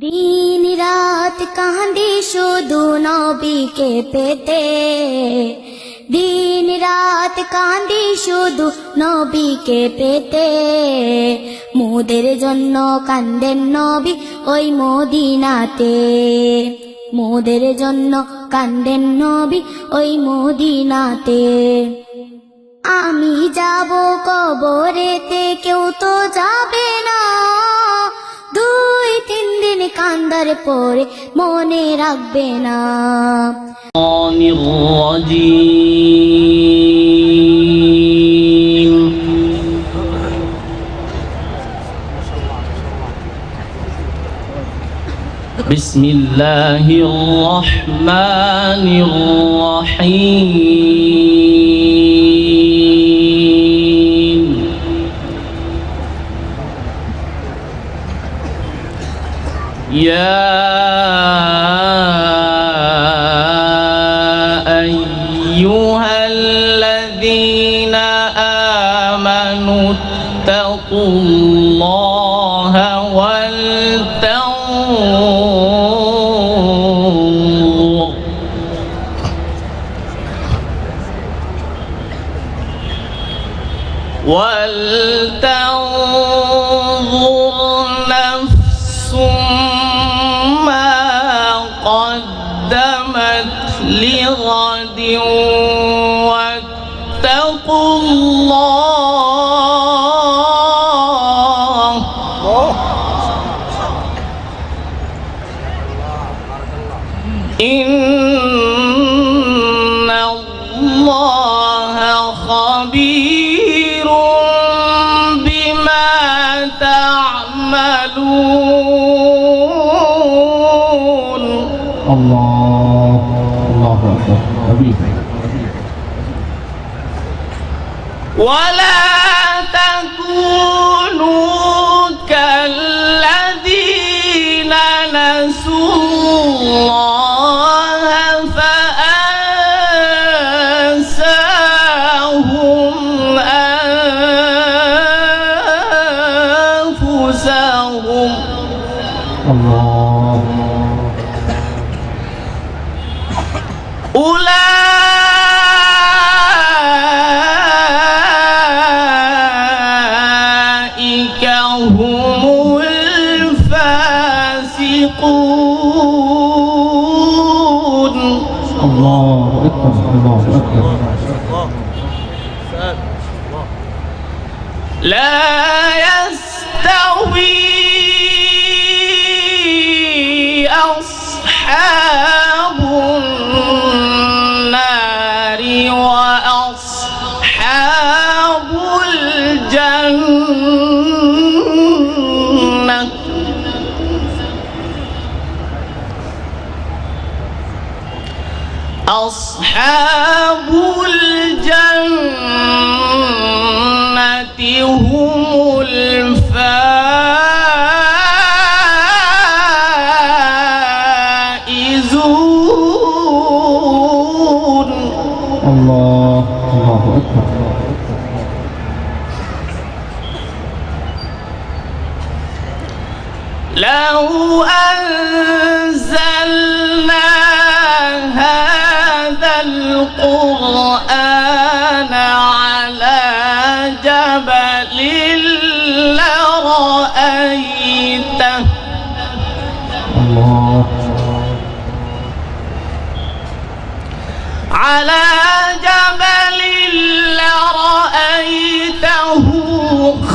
দিন রাত কাঁদি শুধু নবীকে পেতে, দিন রাত কাঁদি শুধু নবীকে পেতে। মোদের জন্য কান্দেন নবী ওই মদিনাতে, মোদের জন্য কান্দেন নবী ওই মদিনাতে। আমি যাব কবরেতে কেউ তো যাবে না, 2-3 দিন কান্দার পরে মনে রাখবে না। বিসমিল্লাহির রহমানির রহিম। ইয়া আইয়ুহাল্লাযীনা আমানু তাকুল্লাহা ওয়াল ولتنظر نفس ما قدمت لغد واتقوا الله إن الله خبير بما تعملون. الله أكبر. ولا تكونوا كالذين نسوا الله فأنساهم أنفسهم. الله. أولئك هم الفاسقون. الله أكبر. الله أكبر. لا يستوي أصحاب النار وأصحاب الجنة. أصحاب الجنة هم الفائزون. الله. الله أكبر. لو أنزلنا هذا القرآن على جبل لرأيته الله. على جبل لرأيته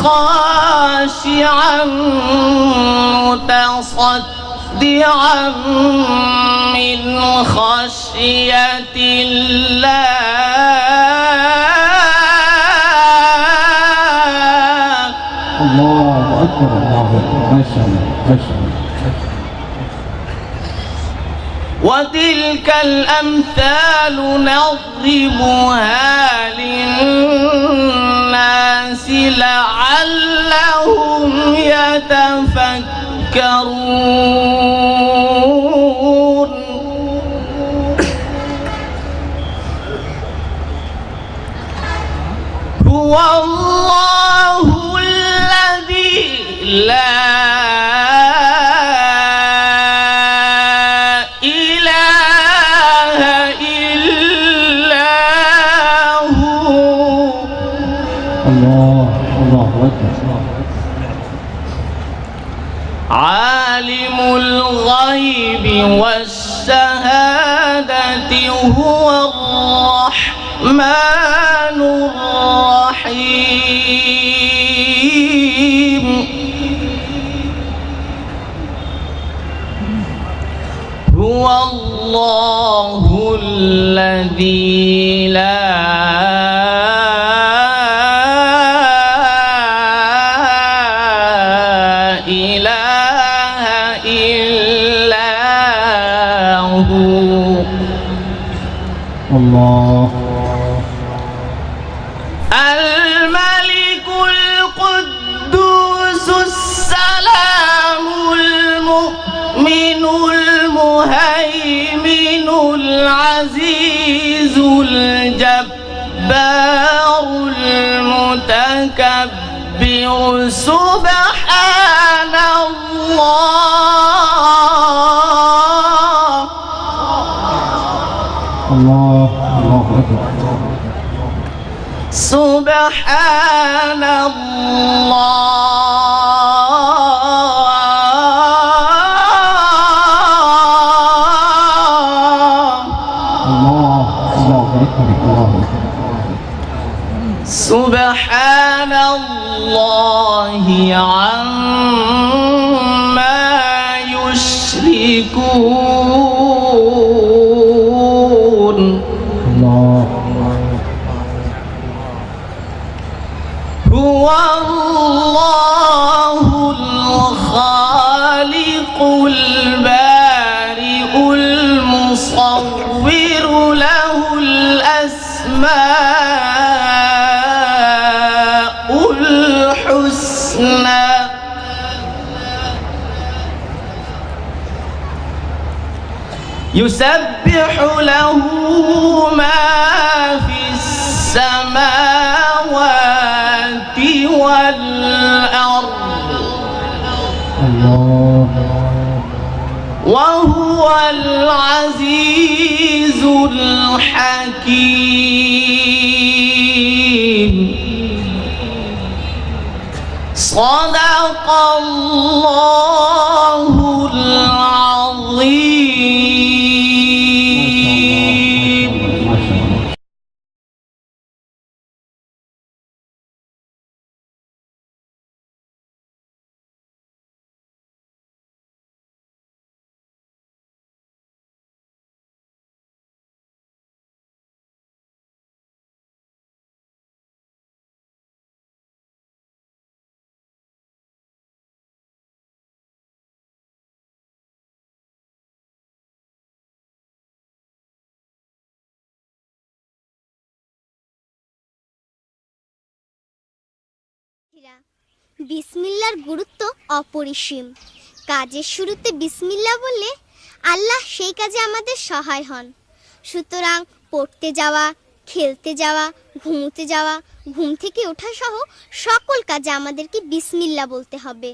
خاشعا متصدعا من خشية الله. الله أكبر. الله أكبر. ما شاء الله. ما شاء الله. وتلك الأمثال نضربها للناس لعلهم يتفكرون. هو الله الذي لا أكبر. عالم الغيب والشهادة هو الرحمن الرحيم. هو الله الذي لا إله إلا هو. الله. الملك القدوس السلام المؤمن المهيمن العزيز الجبار المتكبر سبحان الله. الله. الله أكبر. سبحان الله. الله أكبر. الله أكبر. سبحان الله عما يشركون. الله. هو الله الخالق البارئ المصور له الأسماء الحسنى. يسبح له ما في السماوات والأرض الله. وهو العزيز الحكيم. صدق الله العظيم. ما شاء الله. বিসমিল্লার গুরুত্ব অপরিসীম। কাজের শুরুতে বিসমিল্লাহ বললে আল্লাহ সেই কাজে আমাদের সহায় হন। সুতরাং পড়তে যাওয়া, খেলতে যাওয়া, ঘুমোতে যাওয়া, ঘুম থেকে ওঠা সহ সকল কাজে আমাদেরকে বিসমিল্লাহ বলতে হবে।